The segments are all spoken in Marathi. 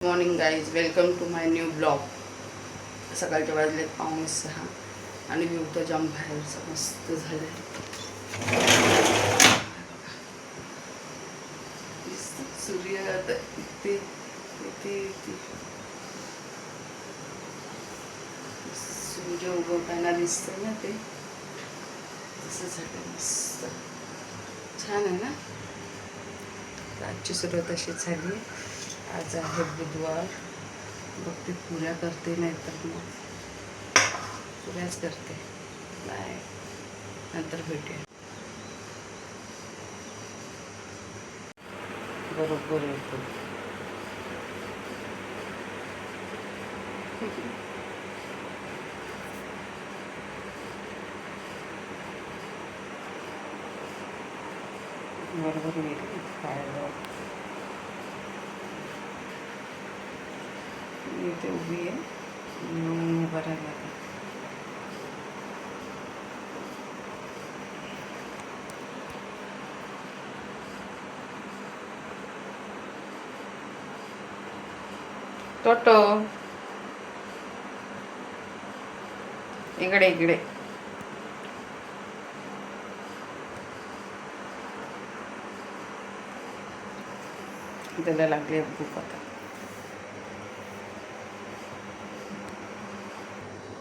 Morning guys, welcome to my new blog. सकाळच्या वाजलेत 5:45 आणि मी तर जाम बाहेरचं मस्त झालं सूर्य आता इथे इथे इथे सूर्य उगवताना दिसतं ना, ते तसं झालं. मस्त छान आहे ना. आजची सुरुवात अशी झाली. आज आहे बुधवार. बघते पुऱ्या करते, नाही तर मग पुऱ्याच करते. बाय, नंतर भेटूया. बरोबर येतो. बरोबर येईल खायला. मी इथे उभी आहे, उभं राहिला. टोटो इकडे इकडे. त्याला लागली भूक आता.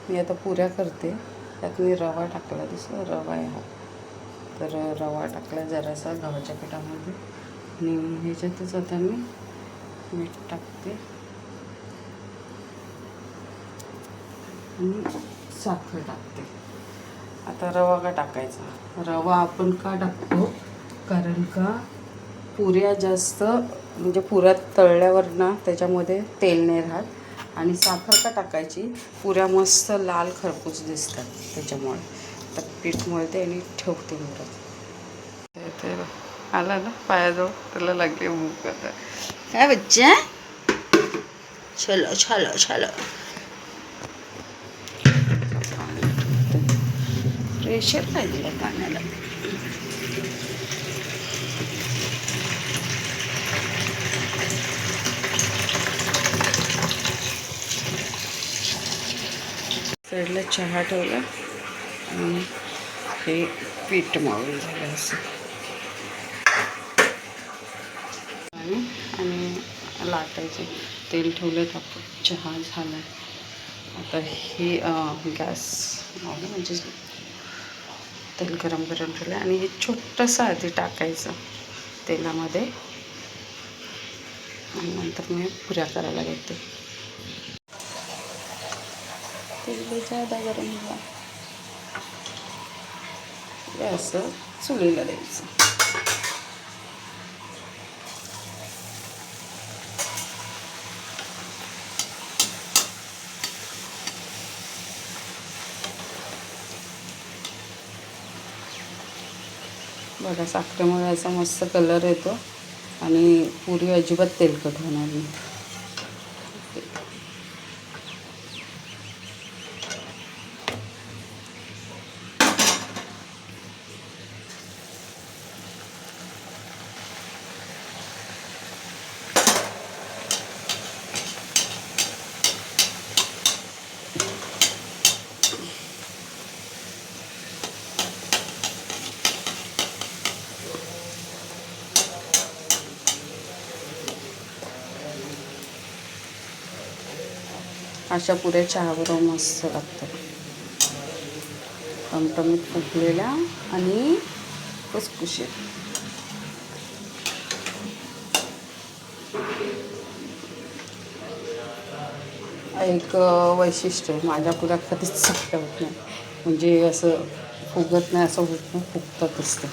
मी आता पुऱ्या करते. त्यात मी रवा टाकला, दिसला रवा आहे हा. तर रवा टाकला जरासा गव्हाच्या पिठामध्ये आणि ह्याच्यातच आता मी मीठ टाकते आणि साखर टाकते. आता रवा का टाकायचा? रवा आपण का टाकतो? कारण का पुऱ्या जास्त म्हणजे पुऱ्या तळल्यावर ना त्याच्यामध्ये तेल नाही राहत. आणि साखर का टाकायची? पुऱ्या मस्त लाल खरपूस दिसतात त्याच्यामुळे. तर पीठ मळते आणि ठेवते मुरत. ते आला ना पायाजवळ, त्याला लागली भूक आता. काय बच्चा? चलो चलो चलो. प्रेशर नाही दिलं पाण्याला. साईडला चहा ठेवला आणि हे पीठ मळून झालं असं. आणि लाटायचे. तेल ठेवलं तापत, चहा झाला. आता ही गॅस म्हणजे तेल गरम ठेवलं आणि हे छोटंसं आधी टाकायचं तेलामध्ये आणि नंतर मी पुऱ्या करायला घेते. तेल जादा गरम झाला असं चुलीला द्यायचं. बघा, साखरेमुळे असा मस्त कलर येतो आणि पुरी अजिबात तेलकट होणार नाही. अशा पुऱ्या चहाबरोबर मस्त लागतात. टमटमीत फुगलेल्या आणि खुसखुशीत. एक वैशिष्ट्य आहे, माझ्या पुऱ्या कधीच चपट्या होत नाही. म्हणजे असं फुगत नाही असं होत नाही, फुगतात असतं.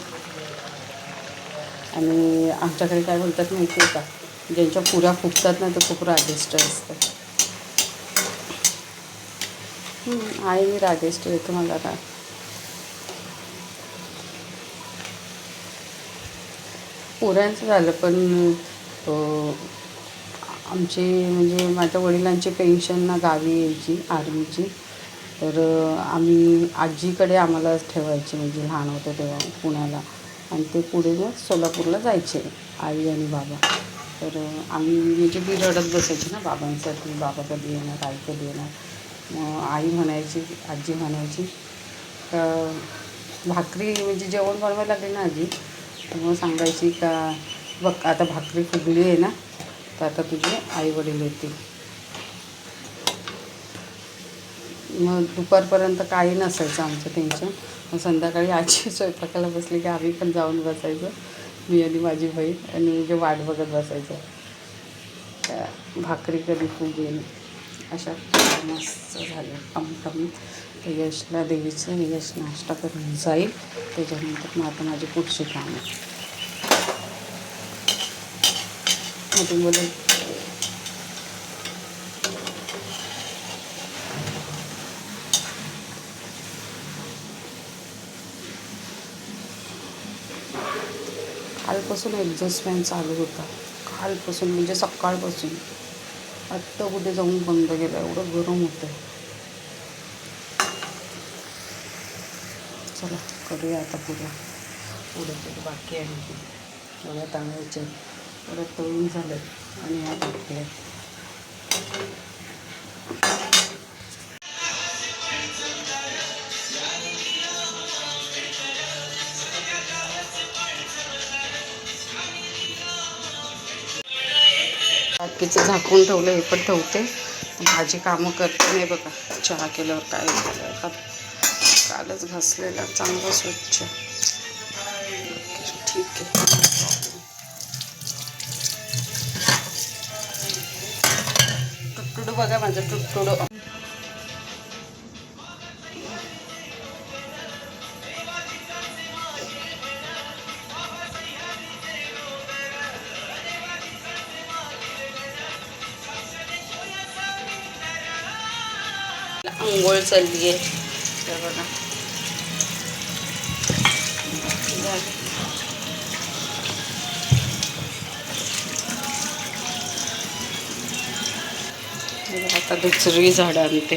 आणि आमच्याकडे काय बोलतात माहिती आहे का? ज्यांच्या पुऱ्या फुगतात ना ते खूप रागिष्ट असतात. आहे मी रागेश येतो मला का. पुऱ्यांचं झालं, पण आमची म्हणजे माझ्या वडिलांची पेन्शन ना गावी यायची आर्मीची. तर आम्ही आजीकडे आम्हाला ठेवायचे, म्हणजे लहान होतो तेव्हा पुण्याला. आणि ते पुढे मग सोलापूरला जायचे आई आणि बाबा. तर आम्ही म्हणजे मी रडत बसायची ना बाबांसाठी, बाबा कधी येणार, आई कधी येणार. मग आई म्हणायची, आजी म्हणायची का भाकरी म्हणजे जेवण बनवायला लागली ना आजी, तर मग सांगायची का बघ आता भाकरी फुगली आहे ना, तर आता तुझे आईवडील येतील. मग दुपारपर्यंत काही नसायचं आमचं टेन्शन. मग संध्याकाळी आजी स्वयंपाकाला बसली की आम्ही पण जाऊन बसायचं, मी आणि माझी बहीण, आणि म्हणजे वाट बघत बसायचं त्या भाकरी कधी फुगेल. अशा मस्त झालं टमटम. तर यशला देवीचं, यश नाश्ता करून जाईल, त्याच्यानंतर मग आता माझी पुढची कामं. मग ते बोलेल कालपासून एक्झॉस्ट फॅन चालू होता, कालपासून म्हणजे सकाळपासून. आत्ता कुठे जाऊन बंद केला, एवढं गरम होतं. चला करूया आता पुढे बाकी आहे एवढ्या तांदळाचे एवढ्या तळून झालं आणि ह्या टाकल्या. बाकीचं झाकून ठेवलं, हे पण ठेवते. माझी कामं करते नाही बघा. चहा केल्यावर काय झालं का कालच घासलेला चांगला स्वच्छ. ठीक आहे. टुटुडू बघा माझं टुटुडू. आंघोळ चालली आहे तर बघा आता दुसरी झाडं आणते.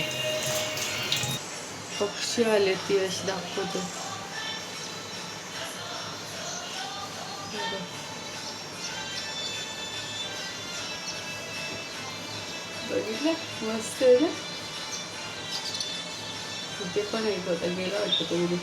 पक्षी आले ती अशी दाखवतो. बघितलं मस्त आहे ना. इथे पण एक होता, गेला वाटतं तुम्ही.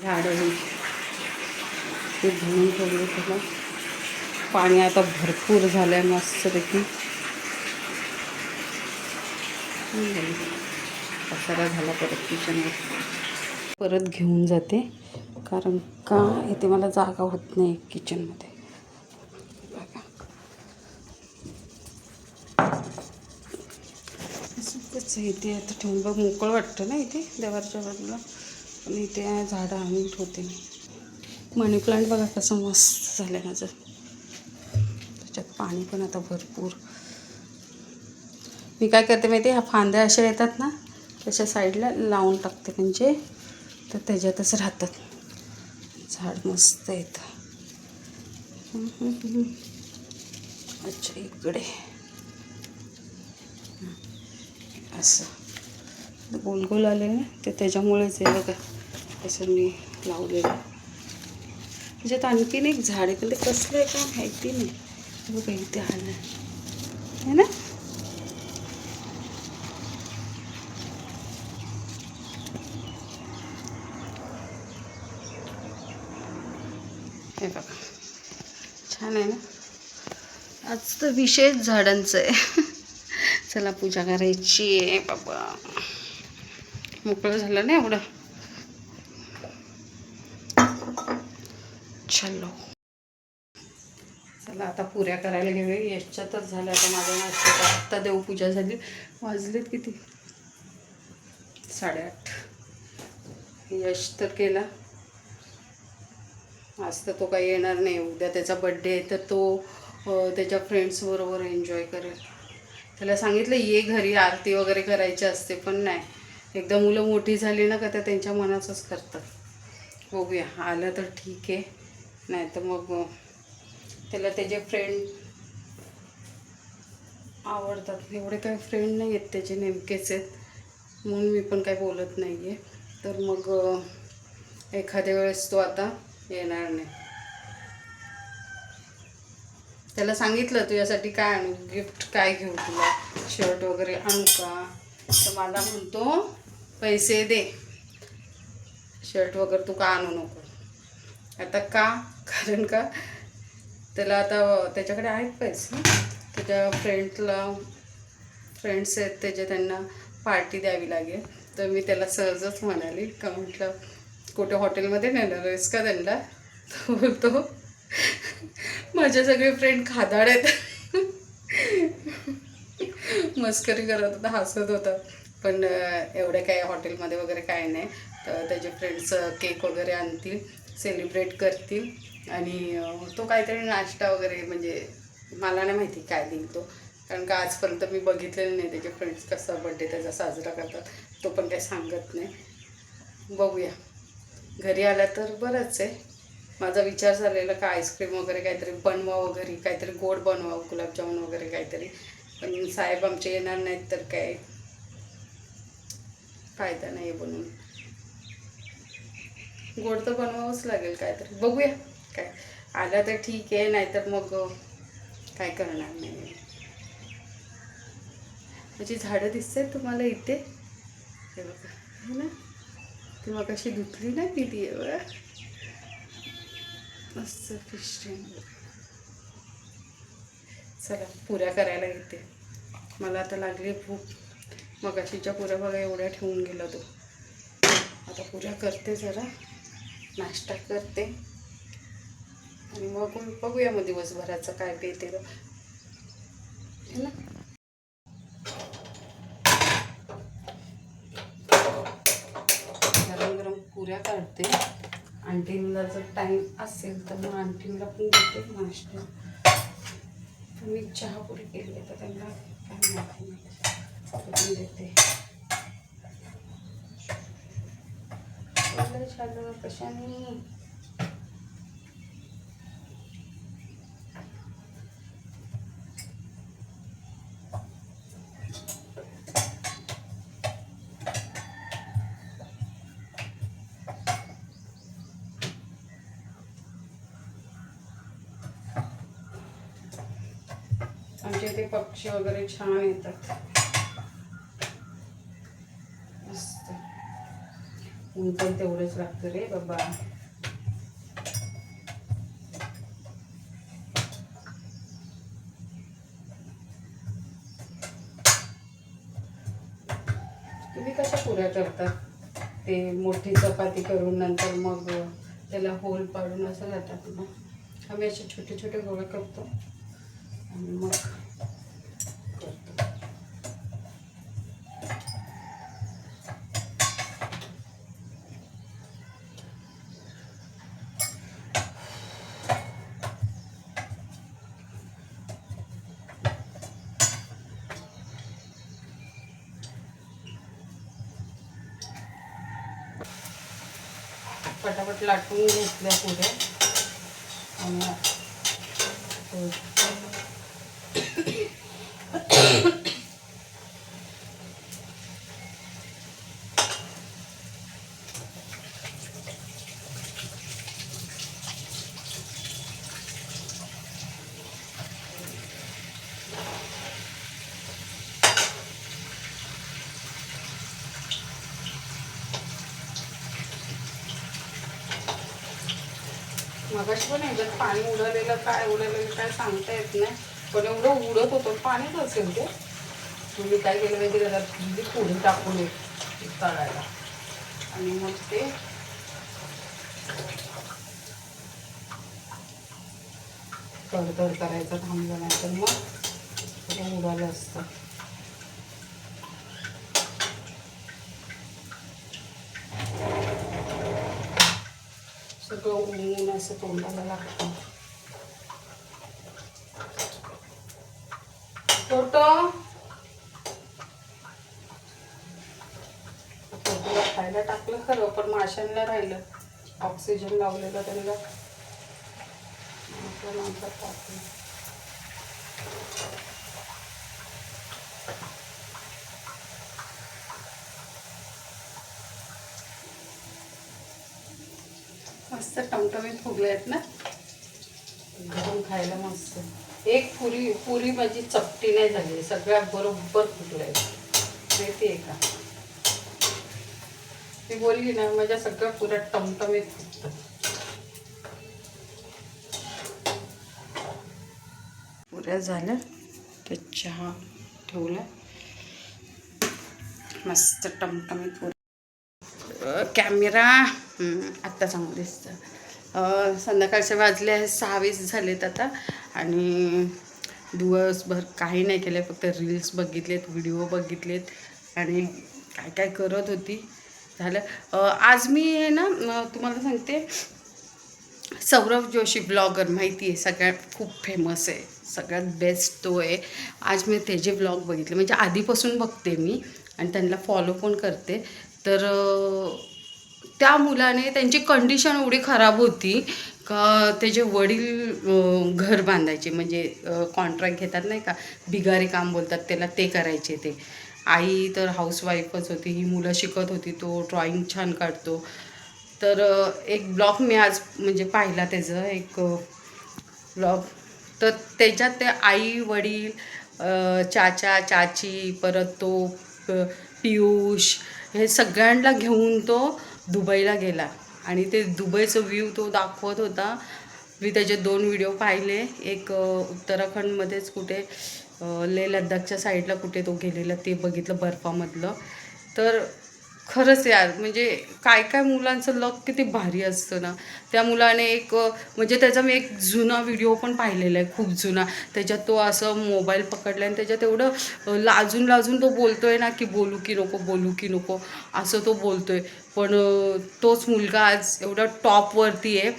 झाड ते धुवून ठेवलं, त्याला पाणी आता भरपूर झालं आहे मस्तपैकी. पसारा झाला परत किचनवर, परत घेऊन जाते कारण का इथे मला जागा होत नाही किचनमध्ये. असंच इथे आता ठेवून बघ, मोकळं वाटतं ना इथे देवाच्या बाजूला, पण इथे झाडं आणून ठेवते मी. मनी प्लांट बघा कसं मस्त झालं आहे माझं, त्याच्यात पाणी पण आता भरपूर. मी काय करते माहिती आहे, ह्या फांद्या अशा येतात ना, तशा साईडला लावून टाकते, म्हणजे तर त्याच्यातच राहतात. झाड मस्त येतं. अच्छा इकडे असं गोल गोल आले ना, ते त्याच्यामुळेच आहे बघा असं मी लावलेलं. त्याच्यात आणखीन एक झाड आहे, पण ते कसलं आहे का माहिती नाही. बघा इथे आलं आहे ना. हे बघा छान आहे ना. आज तर विशेष झाडांचं आहे. चला पूजा करायची आहे बाबा. मोकळं झालं ना एवढं. चलो चला आता पुऱ्या करायला घेऊया. यशच्या तर झाल्या, आता माझ्या नाश्त्याचा आत्ता देवपूजा झाली. वाजलेत किती, 8:30. यश तर केला. आज तर तो काही येणार नाही, उद्या त्याचा बड्डे आहे, तर तो त्याच्या फ्रेंड्सबरोबर एन्जॉय करेल. त्याला सांगितलं ये घरी, आरती वगैरे करायची असते, पण नाही. एकदा मुलं मोठी झाली ना का त्या त्यांच्या मनाचंच करतात. बघूया आलं तर ठीक आहे, नाही तर मग त्याला त्याचे फ्रेंड आवडतात. एवढे काही फ्रेंड नाही आहेत त्याचे, नेमकेच आहेत, म्हणून मी पण काही बोलत नाही आहे. तर मग एखाद्या वेळेस तो आता येणार नाही. त्याला सांगितलं तुझ्यासाठी काय आणू, गिफ्ट काय घेऊ तुला, शर्ट वगैरे आणू का, तर मला म्हणतो पैसे दे, शर्ट वगैरे तू का आणू नको. आता का, कारण का त्याला आता त्याच्याकडे आहेत पैसे, त्याच्या फ्रेंड्स आहेत त्याचे, त्यांना पार्टी द्यावी लागेल. तर मी त्याला सहजच म्हणाली का, म्हटलं कुठे हॉटेलमध्ये नेणार आहेस का त्यांना. तो बोलतो माझे सगळे फ्रेंड खादाड आहेत. मस्करी करत होता, हसत होता. पण एवढे काय हॉटेलमध्ये वगैरे काय नाही. तर त्याचे फ्रेंड्स केक वगैरे आणतील, सेलिब्रेट करतील, आणि तो काहीतरी नाश्ता वगैरे, म्हणजे मला नाही माहिती काय देईल तो, कारण का आजपर्यंत मी बघितलेलं नाही त्याचे फ्रेंड्स कसा बड्डे त्याचा साजरा करतात. तो पण काही सांगत नाही. बघूया, घरी आला तर बरंच आहे. माझा विचार झालेला का आईस्क्रीम वगैरे काहीतरी बनवावं घरी, काहीतरी गोड बनवावं, गुलाबजामुन वगैरे काहीतरी. पण साहेब आमचे येणार नाहीत तर काय फायदा नाही आहे बनवून. गोड तर बनवावंच लागेल काहीतरी. बघूया, काय आलं तर ठीक आहे, नाहीतर मग काय करणार नाही. त्याची झाडं दिसत आहेत तुम्हाला इथे, हे बघा, है ना, ती मग अशी धुतली ना मी, ती आहे मस्त फिश टँक. चला पुऱ्या करायला घेते, मला आता लागली भूक. मग अशीच्या पुऱ्या बघा एवढ्या ठेवून गेला तो. आता पुऱ्या करते, जरा नाश्ता करते, आणि मग बघूया मग दिवसभराचं काय पेते है ना. गरम गरम पुऱ्या काढते. आंटीला जर टाईम असेल तर मग आंटीला पण देते नाश्ता. मी चहा पुरी केली आहे तर त्यांना काय माहिती देते. चालू कशाने आमच्या इथे पक्षी वगैरे छान येतात, मस्त. ऊन पण तेवढंच लागतं रे बाबा. तुम्ही कशा पुऱ्या करतात? ते मोठी चपाती करून नंतर मग त्याला होल पाडून असं जातात ना. आम्ही असे छोटे छोटे गोळे करतो आणि मग करतो. पटापट लाटून घेतल्या पुऱ्या आणि मगाशी पण ह्याच्यात पाणी उडालेलं काय सांगता येत नाही, पण एवढं उडत होतं पाणीच असेल ते. तुम्ही काय केलं माहिती, त्याला पुढे टाकून एक तळायला, आणि मग ते तडतड करायचं थांबलं नाही तर मग ते उडालं असतं. सगळं उडून असं तोंडाला लागतं. फोटोला खायला टाकलं खरं, पण माशांना राहिलं, ऑक्सिजन लावलेलं त्यांना. मसाला नंतर टाकू. मस्त टमटमीत फुगले आहेत ना, गरम खायला मस्त. एक पुरी माझी चपटी नाही झाली, सगळ्या बरोबर फुगल्या आहेत. माहिती आहे का, ती बोलली ना माझ्या सगळ्या पुऱ्या टमटमीत फुगतात. पुऱ्या झाल्या तर चहा ठेवला, मस्त टमटमीत पुऱ्या. कॅमेरा आत्ता चांगलं दिसतं. संध्याकाळचे वाजले आहे 6:20 झालेत आता, आणि दिवसभर काही नाही केलं, फक्त रील्स बघितलेत, व्हिडिओ बघितलेत, आणि काय काय करत होती झालं. आज मी आहे ना तुम्हाला सांगते, सौरभ जोशी ब्लॉगर माहिती आहे, सगळ्यात खूप फेमस आहे, सगळ्यात बेस्ट तो आहे. आज मी त्याचे ब्लॉग बघितले, म्हणजे आधीपासून बघते मी आणि त्यांना फॉलो पण करते. तर त्या मुलाने, त्यांची कंडिशन एवढी खराब होती का त्याचे वडील घर बांधायचे, म्हणजे कॉन्ट्रॅक्ट घेतात नाही का, बिगारी काम बोलतात त्याला, ते करायचे. ते आई तर हाऊसवाईफच होती, ही मुलं शिकत होती, तो ड्रॉइंग छान काढतो. तर एक ब्लॉग मी आज म्हणजे पाहिला त्याचं एक ब्लॉग. तर त्याच्यात ते आई वडील, चाचा चाची, परत तो पियुष, हे सगळ्यांना घेऊन तो दुबईला गेला, आणि ते दुबईचं व्ह्यू तो दाखवत होता. मी त्याचे 2 व्हिडिओ पाहिले, एक उत्तराखंडमध्येच कुठे लेह लद्दाखच्या साईडला कुठे तो गेलेला ते बघितलं, बर्फामधलं. तर खरंच यार, म्हणजे काय काय मुलांचं लक किती भारी असतं ना. त्या मुलाने एक म्हणजे त्याचा मी एक जुना व्हिडिओ पण पाहिलेला आहे, खूप जुना. त्याच्यात तो असं मोबाईल पकडला आणि त्याच्यात एवढं लाजून लाजून तो बोलतोय ना, की बोलू की नको, बोलू की नको, असं तो बोलतोय. पण तोच मुलगा आज एवढा टॉपवरती आहे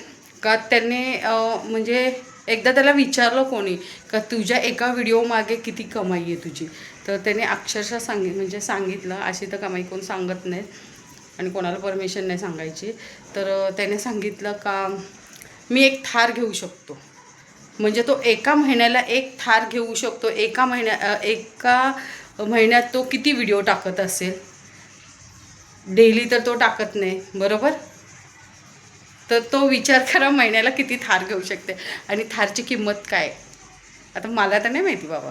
का त्याने म्हणजे एकदा त्याला विचारलं कोणी का तुझ्या एका व्हिडिओ मागे किती कमाई आहे तुझी, तर त्याने अक्षरशः सांगितलं, अशी तर कमाई कोण सांगत नाही आणि कोणाला परमिशन नाही सांगायची. तर त्याने सांगितलं का मी एक थार घेऊ शकतो. म्हणजे तो एका महिन्याला एक थार घेऊ शकतो. एका महिन्यात तो किती व्हिडिओ टाकत असेल, डेली तर तो टाकत नाही, बरोबर. तर तो विचार करा महिन्याला किती थार घेऊ शकते, आणि थारची किंमत काय. आता मला तर नाही माहिती बाबा,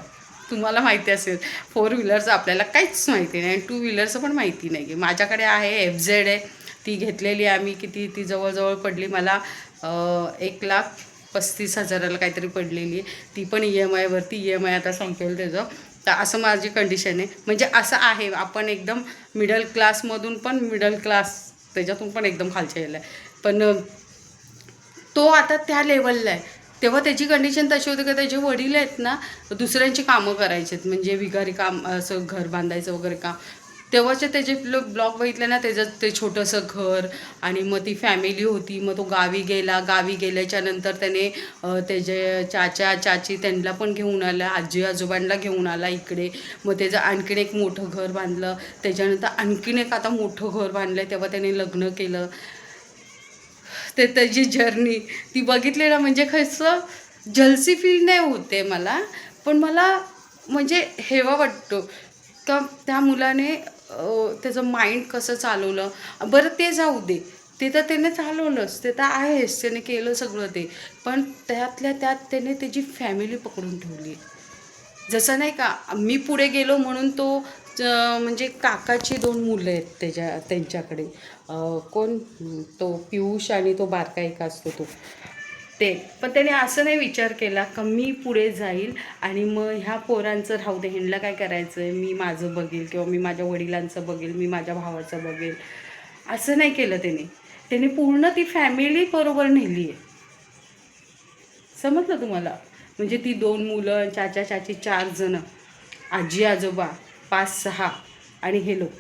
तुम्हाला माहिती असेल. 4 व्हीलरचं आपल्याला काहीच माहिती नाही, 2 व्हीलरचं पण माहिती नाही. की माझ्याकडे आहे FZ आहे, ती घेतलेली आम्ही, किती ती जवळजवळ पडली मला 1,35,000 काहीतरी पडलेली आहे. ती पण EMI वरती, EMI आता संपेल त्याचं. तर असं माझी कंडिशन आहे, म्हणजे असं आहे, आपण एकदम मिडल क्लासमधून पण मिडल क्लास, त्याच्यातून पण एकदम खालच्या यायला आहे. पण तो आता त्या लेवलला आहे. तेव्हा त्याची कंडिशन तशी होती का त्याचे वडील आहेत ना, दुसऱ्यांची कामं करायचे, म्हणजे विगारी काम, असं घर बांधायचं वगैरे काम. तेव्हाचे त्याचे ब्लॉग बघितले ना, त्याचं ते छोटंसं घर, आणि मग ती फॅमिली होती. मग तो गावी गेला, गावी गेल्याच्या नंतर त्याने त्याचे चाचा चाची त्यांना पण घेऊन आला, आजी आजोबांना घेऊन आला इकडे. मग त्याचं आणखीन एक मोठं घर बांधलं, त्याच्यानंतर आणखीन एक आता मोठं घर बांधलं, तेव्हा त्याने लग्न केलं. ते त्याची जर्नी ती बघितली ना, म्हणजे कसं जलसी फील नाही होते मला, पण मला म्हणजे हेवा वाटतो का त्या मुलाने त्याचं माइंड कसं चालवलं. बरं ते जाऊ दे, ते तर त्याने चालवलंच, ते तर आहेच, त्याने केलं सगळं ते. पण त्यातल्या त्यात त्याने त्याची फॅमिली पकडून ठेवली. जसं नाही का, मी पुढे गेलो म्हणून तो म्हणजे काकाची 2 मुलं आहेत त्यांच्याकडे. कोण तो पियुष आणि तो बारका एक असतो तो, ते. पण त्याने असं नाही विचार केला का मी पुढे जाईल आणि मग ह्या पोरांचं राहू दे, ह्यांना काय करायचं आहे, मी माझं बघेल, किंवा मी माझ्या वडिलांचं बघेल, मी माझ्या भावाचं बघेल. असं नाही केलं त्याने पूर्ण ती फॅमिली बरोबर नेली आहे. समजलं तुम्हाला. म्हणजे ती 2 मुलं, चाचा चाची, 4 जण, आजी आजोबा 5-6, आणि हे लोक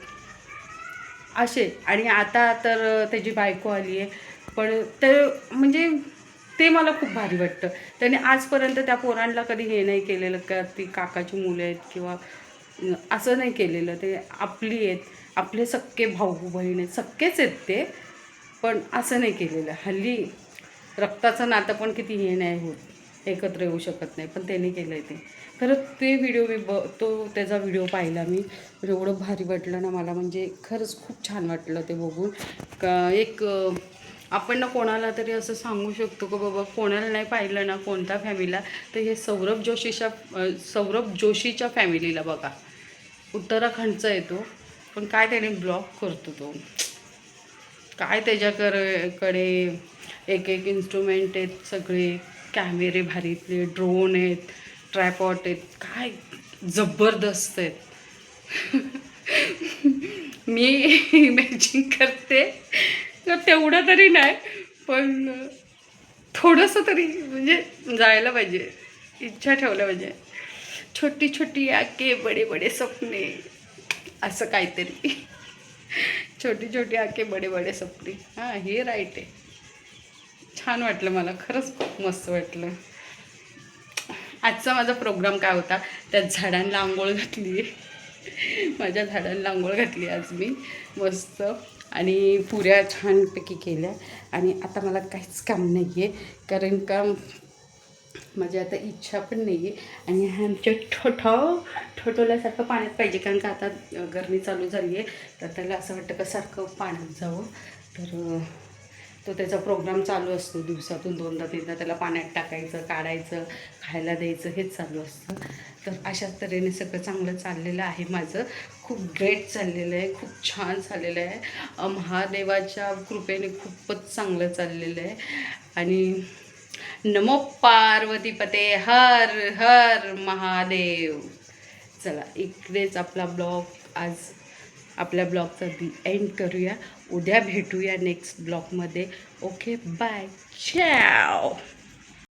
असे. आणि आता तर त्याची बायको आली आहे. पण ते म्हणजे ते मला खूप भारी वाटतं. त्याने आजपर्यंत त्या पोरांना कधी हे नाही केलेलं का ती काकाची मुलं आहेत किंवा असं नाही केलेलं. ते आपली आहेत, आपले सक्के भाऊ बहीण आहेत, सक्केच आहेत ते, पण असं नाही केलेलं. हल्ली रक्ताचं नातं पण किती हे नाही होत, एकत्र येऊ शकत नाही, पण त्यांनी केलं आहे ते. खरंच ते व्हिडिओ मी त्याचा व्हिडिओ पाहिला मी, एवढं भारी वाटलं ना मला, म्हणजे खरंच खूप छान वाटलं ते बघून. आपण ना कोणाला तरी असं सांगू शकतो की बाबा कोणाला नाही पाहिलं ना कोणत्या फॅमिलीला, तर हे सौरभ जोशीच्या फॅमिलीला बघा. उत्तराखंडचा येतो, पण काय त्याने ब्लॉग करतो तो, काय त्याच्याकडे एक एक इन्स्ट्रुमेंट आहेत, सगळे कॅमेरे भारीतले, ड्रोन आहेत, ट्रायपॉड आहेत, काय जबरदस्त आहेत. मी इमॅजिन करते तर तेवढं तरी नाही, पण थोडंसं तरी म्हणजे जायला पाहिजे, इच्छा ठेवल्या पाहिजे. छोटी छोटी आके बडे बडे स्वप्ने, असं काहीतरी. छोटी छोटी आके बडे बडे स्वप्ने, हां हे राईट आहे. छान वाटलं मला, खरंच खूप मस्त वाटलं. आजचा माझा प्रोग्राम काय होता, त्या झाडांना आंघोळ घातली आहे. माझ्या झाडांना आंघोळ घातली आज मी मस्त, आणि पुऱ्या छानपैकी केल्या. आणि आता मला काहीच काम नाही आहे, कारण का माझी आता इच्छा पण नाही आहे. आणि हा आमच्या ठोठोल्यासारखं पाण्यात पाहिजे, कारण का आता गरमी चालू झाली आहे, तर त्याला असं वाटतं का सारखं पाण्यात जावं. तर तो त्याचा प्रोग्राम चालू असतो, दिवसातून 2दा-3दा त्याला पाण्यात टाकायचं, काढायचं, खायला द्यायचं, हेच चालू असतं. तर अशाच तऱ्हेने सगळं चांगलं चाललेलं आहे माझं, खूप ग्रेट चाललेलं आहे, खूप छान चाललेलं आहे. महादेवाच्या कृपेने खूपच चांगलं चाललेलं आहे. आणि नमो पार्वतीपते, हर हर महादेव. चला इकडेच आपला ब्लॉग, आज आपल्या ब्लॉगचा एंड करूया. उद्या भेटूया नेक्स्ट ब्लॉगमध्ये. ओके बाय, चाओ.